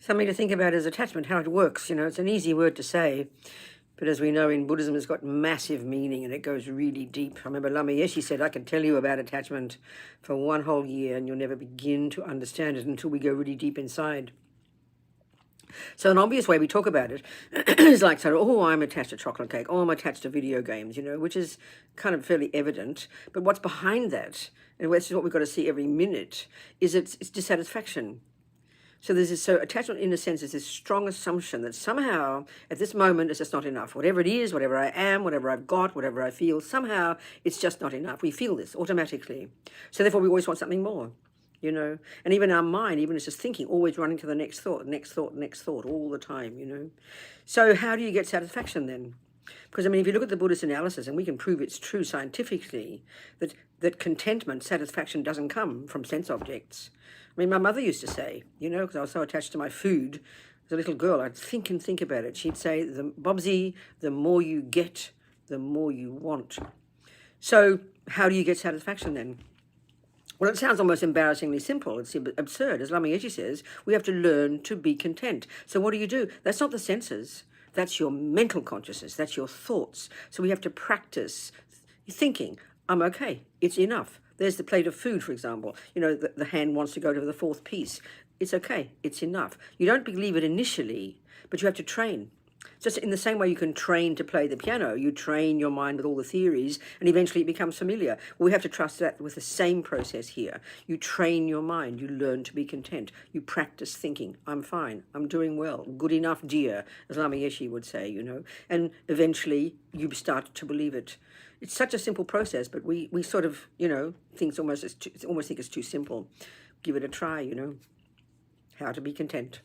Something to think about is attachment, how it works. You know, it's an easy word to say, but as we know in Buddhism, it's got massive meaning and it goes really deep. I remember Lama Yeshe said, I can tell you about attachment for one whole year and you'll never begin to understand it until we go really deep inside. So an obvious way we talk about it is like, so, oh, I'm attached to chocolate cake, oh, I'm attached to video games, you know, which is kind of fairly evident. But what's behind that, and this is what we've got to see every minute, is it's dissatisfaction. So there's this, so attachment in a sense is this strong assumption that somehow at this moment it's just not enough. Whatever it is, whatever I am, whatever I've got, whatever I feel, somehow it's just not enough. We feel this automatically. So therefore we always want something more, you know. And even our mind, even it's just thinking, always running to the next thought, next thought, next thought all the time, you know. So how do you get satisfaction then? Because, I mean, if you look at the Buddhist analysis, and we can prove it's true scientifically, that contentment, satisfaction doesn't come from sense objects. I mean, my mother used to say, you know, because I was so attached to my food, as a little girl, I'd think and think about it. She'd say, Bobsy, the more you get, the more you want. So how do you get satisfaction then? Well, it sounds almost embarrassingly simple. It's absurd. As Lama Yeshe says, we have to learn to be content. So what do? That's not the senses. That's your mental consciousness. That's your thoughts. So we have to practice thinking, I'm okay. It's enough. There's the plate of food, for example. You know, the hand wants to go to the fourth piece. It's okay. It's enough. You don't believe it initially, but you have to train. Just in the same way you can train to play the piano, you train your mind with all the theories and eventually it becomes familiar. We have to trust that with the same process here. You train your mind, you learn to be content, you practice thinking, I'm fine, I'm doing well, good enough dear, as Lama Yeshe would say, you know, and eventually you start to believe it. It's such a simple process, but we sort of, you know, almost think it's too simple. Give it a try, you know, how to be content.